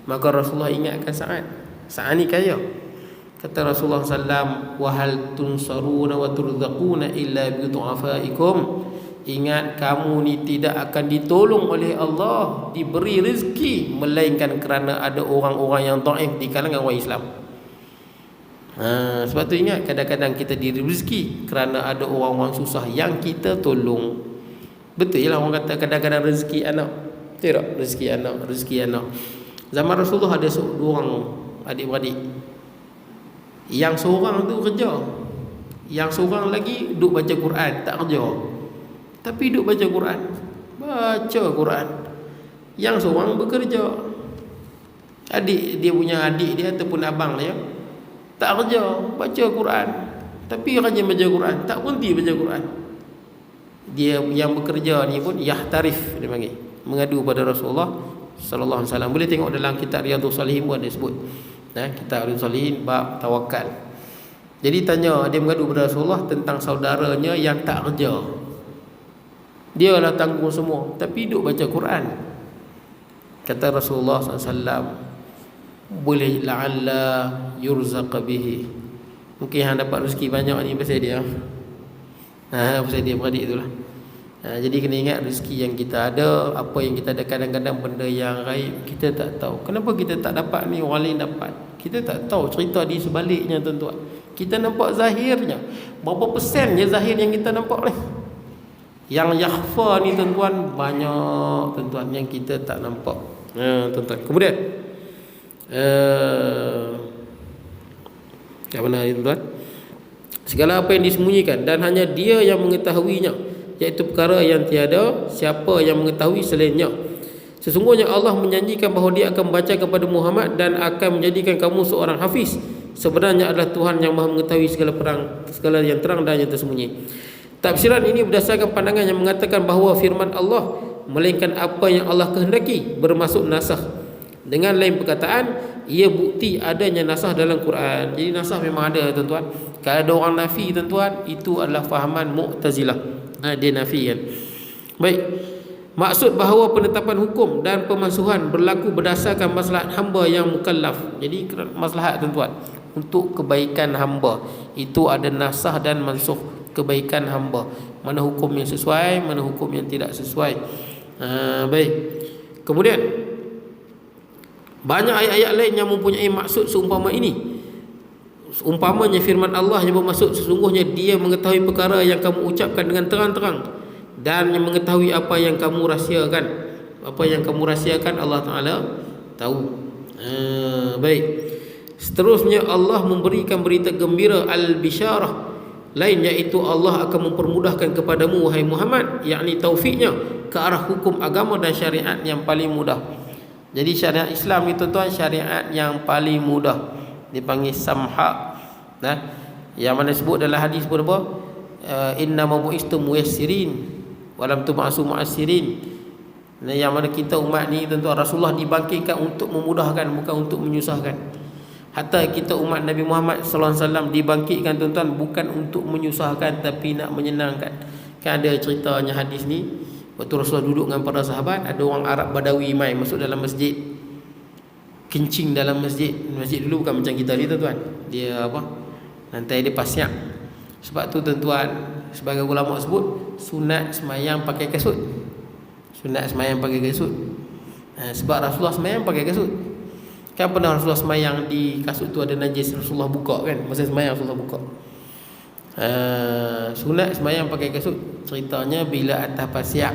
S1: Maka Rasulullah ingatkan Sa'ad. Sa'ad ni kaya. Kata Rasulullah SAW, wahal tunsaruna wa turzaquna illa bi du'afaikum. Ingat, kamu ni tidak akan ditolong oleh Allah, diberi rezeki, melainkan kerana ada orang-orang yang dhaif di kalangan orang Islam. Sebab tu ingat, kadang-kadang kita diberi rezeki kerana ada orang-orang susah yang kita tolong. Betul lah orang kata kadang-kadang rezeki anak. Tidak, rezeki anak. Zaman Rasulullah ada 2 orang adik-beradik. Yang seorang tu kerja, yang seorang lagi duduk baca Quran, tak kerja, tapi duduk baca Quran. Yang seorang bekerja. Dia punya adik dia ataupun abang dia tak kerja, baca Quran, tapi rajin baca Quran, tak berhenti baca Quran. Dia yang bekerja ni pun yahtarif, dia panggil, mengadu pada Rasulullah sallallahu alaihi wasallam. Boleh tengok dalam kitab Riyadhus Shalihin pun ada sebut. Kitab Riyadhus Shalihin bab tawakal. Jadi tanya, dia mengadu pada Rasulullah tentang saudaranya yang tak kerja. Dia lah tanggung semua, tapi duduk baca Quran. Kata Rasulullah SAW, boleh la'alla yurzaqa bihi. Mungkin yang dapat rezeki banyak ni pasal dia. Pasal dia beradik itulah. Jadi kena ingat, rezeki yang kita ada, apa yang kita ada, kadang-kadang benda yang gaib kita tak tahu. Kenapa kita tak dapat ni, orang lain dapat? Kita tak tahu cerita di sebaliknya tuan-tuan. Kita nampak zahirnya. Berapa persen je zahir yang kita nampak ni? Yang yakhfa ni tuan-tuan, banyak tuan-tuan yang kita tak nampak. Tuan-tuan. Kemudian kat mana ni tuan-tuan? Segala apa yang disembunyikan dan hanya dia yang mengetahuinya, iaitu perkara yang tiada siapa yang mengetahui selainnya. Sesungguhnya Allah menjanjikan bahawa dia akan membaca kepada Muhammad dan akan menjadikan kamu seorang hafiz. Sebenarnya adalah Tuhan yang maha mengetahui segala yang terang dan yang tersembunyi. Tafsiran ini berdasarkan pandangan yang mengatakan bahawa firman Allah melainkan apa yang Allah kehendaki bermaksud nasakh. Dengan lain perkataan, ia bukti adanya nasakh dalam Quran. Jadi nasakh memang ada tuan-tuan. Kalau ada orang nafi tuan-tuan, itu adalah fahaman Mu'tazilah. Dia nafi kan. Baik. Maksud bahawa penetapan hukum dan pemansuhan berlaku berdasarkan maslahat hamba yang mukallaf. Jadi maslahat tuan-tuan, untuk kebaikan hamba, itu ada nasakh dan mansukh. Kebaikan hamba, mana hukum yang sesuai, mana hukum yang tidak sesuai. Baik. Kemudian Banyak ayat-ayat lain yang mempunyai maksud seumpama ini. Umpamanya firman Allah yang bermaksud sesungguhnya Dia mengetahui perkara yang kamu ucapkan dengan terang-terang dan yang mengetahui apa yang kamu rahsiakan. Apa yang kamu rahsiakan Allah Ta'ala tahu. Baik. Seterusnya Allah memberikan berita gembira al-bisyarah lain, iaitu Allah akan mempermudahkan kepadamu wahai Muhammad, yakni taufiknya ke arah hukum agama dan syariat yang paling mudah. Jadi syariat Islam itu tuan syariat yang paling mudah, dipanggil samha. Nah, yang mana sebut dalam hadis pun apa? Inna ma bu'istum muyassirin wa lam tub'asu mu'assirin. Nah, yang mana kita umat ni tentu Rasulullah dibangkitkan untuk memudahkan, bukan untuk menyusahkan. Hatta kita umat Nabi Muhammad sallallahu alaihi wasallam dibangkitkan tuan-tuan bukan untuk menyusahkan tapi nak menyenangkan. Kan ada ceritanya hadis ni, waktu Rasulullah duduk dengan para sahabat, ada orang Arab Badawi mai masuk dalam masjid. Kencing dalam masjid. Masjid dulu bukan macam kita ni tuan-tuan. Dia apa? Lantai dia pasyak. Sebab tu tuan-tuan, sebagai ulama sebut sunat semayang pakai kasut. Sunat semayang pakai kasut. Sebab Rasulullah semayang pakai kasut. Kan pernah Rasulullah semayang di kasut tu ada najis, Rasulullah buka kan. Masa semayang Rasulullah buka. Sunat semayang pakai kasut. Ceritanya bila atas pasyak,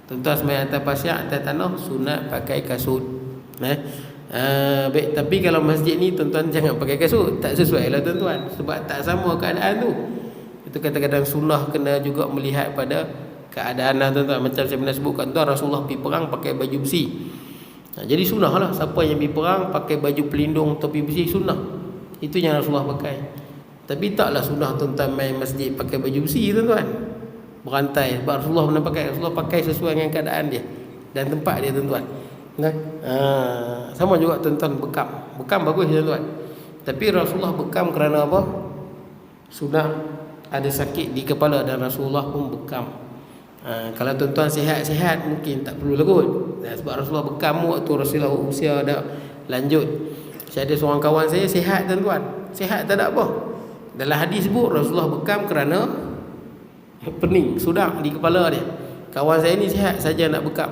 S1: tuan-tuan semayang atas pasyak, atas tanah, sunat pakai kasut. Baik, tapi kalau masjid ni tuan-tuan jangan pakai kasut. Tak sesuai lah tuan-tuan, sebab tak sama keadaan tu. Itu kadang-kadang sunnah kena juga melihat pada keadaan lah tuan-tuan. Macam saya pernah sebutkan tuan, Rasulullah pergi perang pakai baju besi. Jadi sunnah lah, siapa yang pergi perang pakai baju pelindung topi besi, sunnah. Itu yang Rasulullah pakai. Tapi taklah sunnah tuan-tuan main masjid pakai baju besi tuan-tuan, berantai. Sebab Rasulullah pernah pakai, Rasulullah pakai sesuai dengan keadaan dia dan tempat dia tuan-tuan. Sama juga tuan-tuan bekam. Bekam bagus tuan-tuan. Tapi Rasulullah bekam kerana apa? Sunnah, ada sakit di kepala dan Rasulullah pun bekam. Kalau tuan-tuan sihat-sihat mungkin tak perlu kot. Sebab Rasulullah bekam waktu Rasulullah usia dah lanjut. Saya ada seorang kawan saya sihat tuan-tuan, sihat tak ada apa. Dalam hadis sebut Rasulullah bekam kerana pening, sudak di kepala dia. Kawan saya ni sihat saja nak bekam.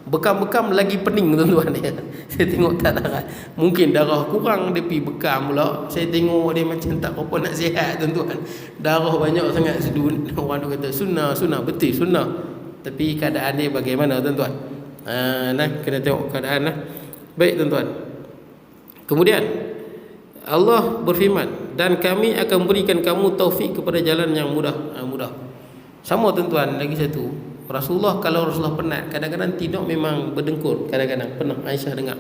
S1: Bekam-bekam lagi pening tuan-tuan dia. Saya tengok tak darah. Mungkin darah kurang dia pergi bekam pula. Saya tengok dia macam tak apa nak sihat tuan-tuan. Darah banyak sangat sedun. Orang tu kata sunnah, betul sunnah. Tapi keadaan dia bagaimana tuan-tuan? Kena tengok keadaan lah. Baik tuan-tuan. Kemudian Allah berfirman, dan kami akan berikan kamu taufik kepada jalan yang mudah. Mudah. Sama tuan-tuan, lagi satu. Rasulullah kalau Rasulullah penat, kadang-kadang tidur memang berdengkur. Kadang-kadang pernah Aisyah dengar.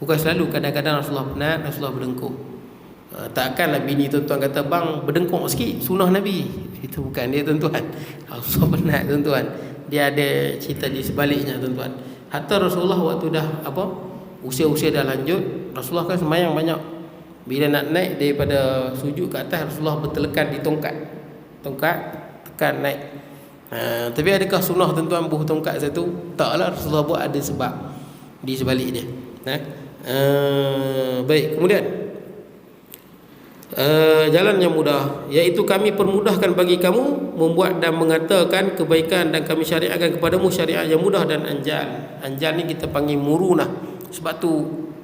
S1: Bukan selalu, kadang-kadang Rasulullah penat, Rasulullah berdengkur. Takkanlah bini tuan-tuan kata, bang berdengkur sikit, sunnah Nabi. Itu bukan dia tuan-tuan. Rasulullah penat tuan-tuan. Dia ada cerita di sebaliknya tuan-tuan. Hatta Rasulullah waktu dah usia-usia dah lanjut, Rasulullah kan semayang banyak. Bila nak naik daripada sujud ke atas, Rasulullah bertelekan di tongkat, tekan naik. Tapi adakah sunnah tuan-tuan buh tongkat satu? Taklah, Rasulullah buat ada sebab di sebalik dia. Baik, kemudian jalan yang mudah, iaitu kami permudahkan bagi kamu membuat dan mengatakan kebaikan, dan kami syariatkan kepadamu syariat yang mudah dan anjal. Anjal ni kita panggil murunah. Sebab tu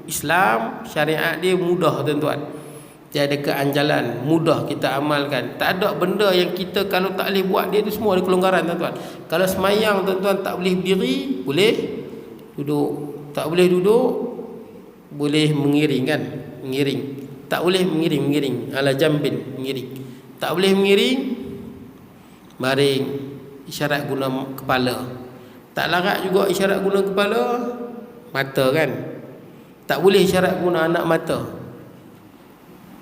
S1: Islam syariat dia mudah tuan-tuan. Tiada keanjalan, mudah kita amalkan. Tak ada benda yang kita kalau tak boleh buat dia tu, semua ada kelonggaran tuan-tuan. Kalau semayang tuan-tuan tak boleh berdiri, boleh duduk. Tak boleh duduk, boleh mengiring kan? Mengiring. Tak boleh mengiring ala jambin, mengiring. Tak boleh mengiring, baring. Isyarat guna kepala. Tak larat juga isyarat guna kepala, mata kan? Tak boleh isyarat guna anak mata.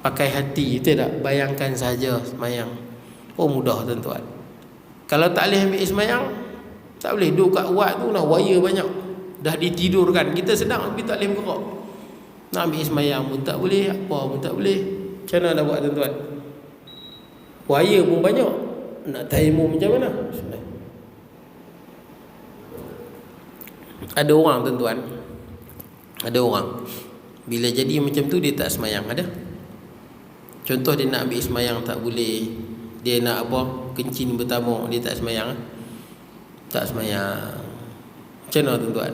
S1: Pakai hati, tidak, bayangkan saja semayang. Mudah tuan-tuan. Kalau tak boleh ambil semayang, tak boleh duduk kat uat tu, wire banyak. Dah ditidurkan, kita sedang tapi tak boleh bergerak. Nak ambil semayang pun tak boleh, apa pun tak boleh. Macam mana nak buat tuan-tuan? Wire pun banyak. Nak tayamum macam mana? Ada orang tuan-tuan, ada orang bila jadi macam tu dia tak semayang. Ada contoh, dia nak ambil semayang tak boleh. Dia nak kencing bertamuk, dia tak semayang. Tak semayang. Macam mana tuan-tuan?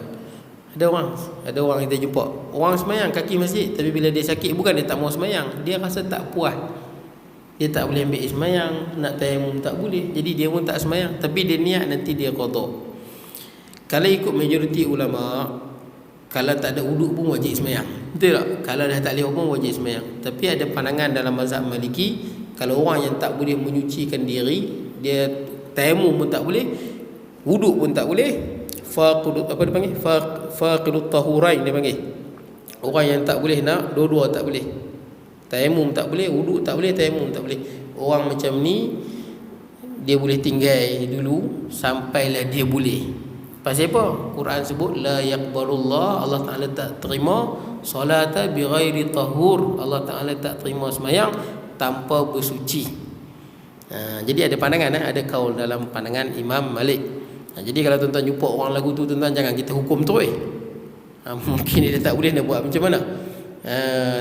S1: Ada orang kita jumpa, orang semayang kaki masjid, tapi bila dia sakit, bukan dia tak mau semayang, dia rasa tak puas, dia tak boleh ambil semayang, nak tayamum tak boleh, jadi dia pun tak semayang, tapi dia niat nanti dia qada. Kalau ikut majoriti ulama, kalau tak ada wuduk pun wajib semayang, betul tak? Kalau dah tak boleh pun wajib semayang. Tapi ada pandangan dalam mazhab Maliki, kalau orang yang tak boleh menyucikan diri, dia tayamum pun tak boleh, wuduk pun tak boleh, faqidut tahurain dia panggil. Orang yang tak boleh nak dua-dua tak boleh. Tayamum tak boleh, wuduk tak boleh, tayamum tak boleh. Orang macam ni dia boleh tinggal dulu sampailah dia boleh. Pasal apa? Quran sebut la yaqbalullah, Allah Taala tak terima solata bighairi tahur. Allah Taala tak terima sembahyang tanpa bersuci. Jadi ada pandangan, ada kaul dalam pandangan Imam Malik. Jadi kalau tuan-tuan jumpa orang lagu tu, tuan-tuan jangan kita hukum terus. Mungkin dia tak boleh, nak buat macam mana?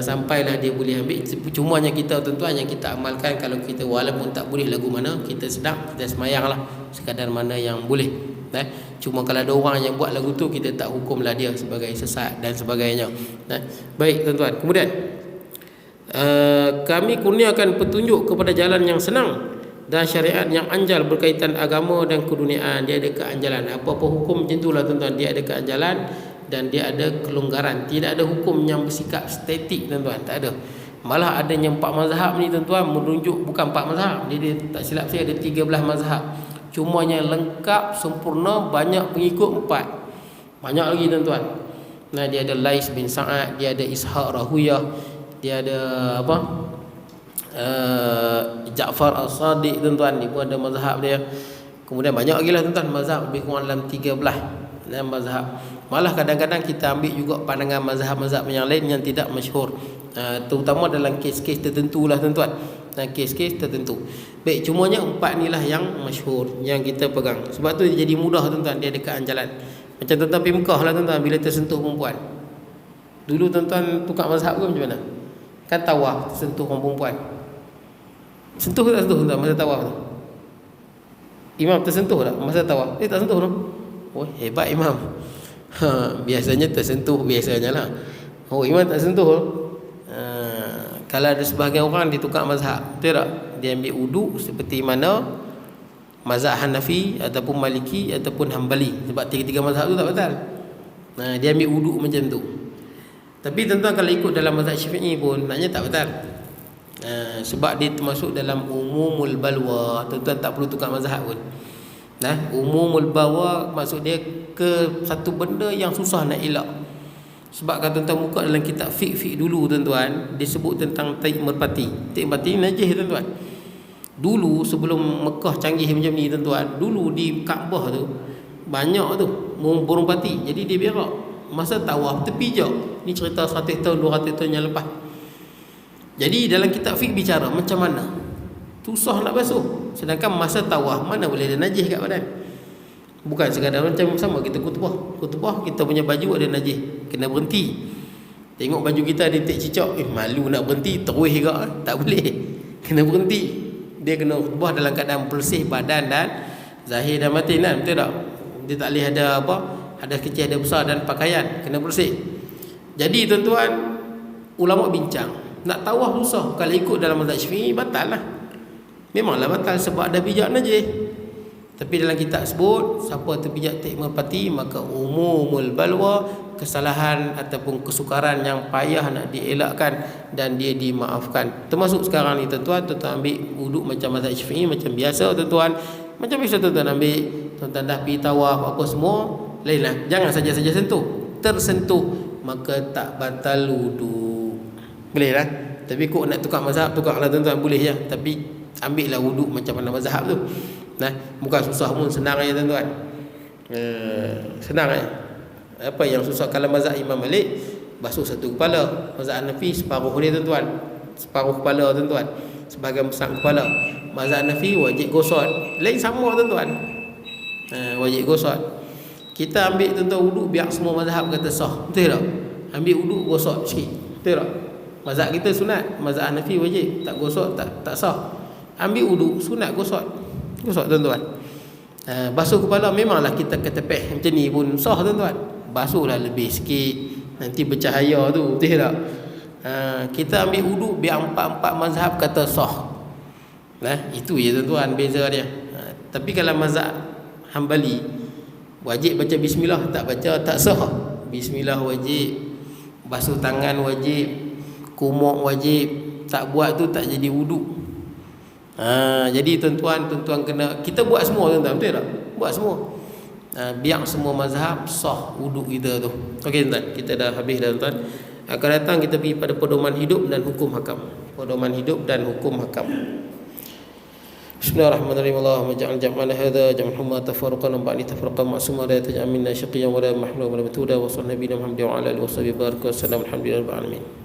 S1: Sampailah dia boleh ambil. Cumanya kita tuan-tuan yang kita amalkan, kalau kita walaupun tak boleh lagu mana, kita sedang, kita semayang lah sekadar mana yang boleh. Cuma kalau ada orang yang buat lagu tu, kita tak hukumlah dia sebagai sesat dan sebagainya. Baik tuan-tuan, kemudian kami kurniakan petunjuk kepada jalan yang senang dan syariat yang anjal berkaitan agama dan keduniaan. Dia ada keanjalan. Apa-apa hukum macam itulah tuan-tuan, dia ada keanjalan dan dia ada kelonggaran. Tidak ada hukum yang bersikap statik tuan-tuan, tak ada. Malah adanya 4 mazhab ni tuan-tuan menunjuk, bukan 4 mazhab, dia tak silap saya ada 13 mazhab. Cumanya lengkap, sempurna, banyak pengikut 4. Banyak lagi tuan-tuan. Dia ada Lais bin Sa'ad, dia ada Ishaq Rahuyah, dia ada apa? Ja'far As-Sadiq tuan-tuan, ni pun ada mazhab dia. Kemudian banyak lagi lah tuan-tuan, mazhab lebih kurang dalam 13 mazhab. Malah kadang-kadang kita ambil juga pandangan mazhab-mazhab yang lain yang tidak masyhur, terutama dalam kes-kes tertentu lah tuan-tuan, kes-kes tertentu. Baik, cumanya 4 ni lah yang masyhur, yang kita pegang. Sebab tu dia jadi mudah tuan-tuan, dia ada keanjalan. Macam tuan-tuan pergi Mekah lah tuan-tuan, bila tersentuh perempuan. Dulu tuan-tuan tukar mazhab ke macam mana? Kan tawaf sentuh orang perempuan. Sentuh ke tak sentuh tuan masa tawaf tu? Imam tersentuh tak masa tawaf? Tak sentuh tu. Oh, hebat imam. Biasanya tersentuh, biasanya lah. Oh, imam tak sentuh. Kalau ada sebahagian orang dia tukar mazhab, betul tak? Dia ambil wuduk seperti mana mazhab Hanafi ataupun Maliki ataupun Hambali. Sebab 3 mazhab tu tak batal. Dia ambil wuduk macam tu. Tapi tuan-tuan kalau ikut dalam mazhab Syafi'i pun maknanya tak batal. Sebab dia termasuk dalam umumul balwa. Tuan-tuan tak perlu tukar mazhab pun. Umumul balwa maksud dia ke satu benda yang susah nak elak. Sebab kalau tuan-tuan buka dalam kitab fiqh dulu tuan-tuan, dia sebut tentang taib merpati. Taib merpati najis tuan-tuan. Dulu sebelum Mekah canggih macam ni tuan-tuan, dulu di Kaabah tu banyak tu burung pati. Jadi dia berak masa tawaf terpijak. Ni cerita 100 tahun 200 tahun yang lepas. Jadi dalam kitab fiqh bicara macam mana susah nak basuh, sedangkan masa tawaf mana boleh ada najis kat badan. Bukan sekadar macam sama kita kutubah kita punya baju ada najis, kena berhenti. Tengok baju kita ada titik cicak, malu nak berhenti, terus juga tak boleh. Kena berhenti. Dia kena kutubah dalam keadaan bersih badan dan zahir dan batin kan, betul tak? Dia tak boleh ada apa, ada kecil ada besar dan pakaian, kena bersih. Jadi tuan-tuan, ulama bincang, nak tawaf susah. Kalau ikut dalam mazhab Syafi'i batal lah. Memanglah batal sebab ada pijak najis. Tapi dalam kitab sebut siapa terpijak taib merpati maka umumul balwa, kesalahan ataupun kesukaran yang payah nak dielakkan dan dia dimaafkan. Termasuk sekarang ni tuan-tuan, tuan-tuan ambil wuduk macam mazhab Syafi'i macam biasa tuan-tuan. Macam biasa tuan-tuan ambil, tuan-tuan dah pergi tawaf apa semua, lainlah. Jangan saja-saja sentuh. Tersentuh maka tak batal wuduk. Boleh lah. Tapi kok nak tukar mazhab, tukarlah tuan-tuan, boleh ya. Tapi ambillah wuduk macam mana mazhab tu. Bukan susah pun, senang aja tuan-tuan. Senang aja. Apa yang susah kalau mazhab Imam Malik, basuh satu kepala. Mazhab Hanafi separuh dia tuan-tuan. Separuh kepala tuan-tuan. Sebahagian besar kepala. Mazhab Hanafi wajib gosok. Lain sama tuan-tuan. Wajib gosok. Kita ambil tuan-tuan wuduk biar semua mazhab kata sah. Betul tak? Ambil wuduk gosok sikit. Betul tak? Mazhab kita sunat, mazhab Hanafi wajib. Tak gosok tak sah. Ambil wuduk sunat gosok. Gosok tuan-tuan. Basuh kepala memanglah kita ketepeh macam ni pun sah tuan-tuan. basuhlah lebih sikit, nanti bercahaya tu, betul tak? Kita ambil wuduk biar empat-empat mazhab kata sah. Itu je tuan-tuan beza dia. Tapi kalau mazhab Hambali wajib baca bismillah, tak baca tak sah. Bismillah wajib, basuh tangan wajib, kumuk wajib, tak buat tu tak jadi wuduk. Jadi tuan-tuan kena, kita buat semua tuan-tuan, betul tak? Buat semua. Biar semua mazhab sah wuduk kita tu. Okey tuan-tuan, kita dah habis dah tuan. Akan datang kita pergi pada pedoman hidup dan hukum hakam. Pedoman hidup dan hukum hakam. Bismillahirrahmanirrahim. Allahumma ja'al jam'ana hadza jam'an tafarruqan wa ba'di tafarruqan ma'suma la taj'al minna shaqiyyan wa la mahmudan wa la matuda wa sallallahu nabiyina Muhammad wa ala alihi wa sahbihi baraka wa sallam alhamdulillahi rabbil alamin.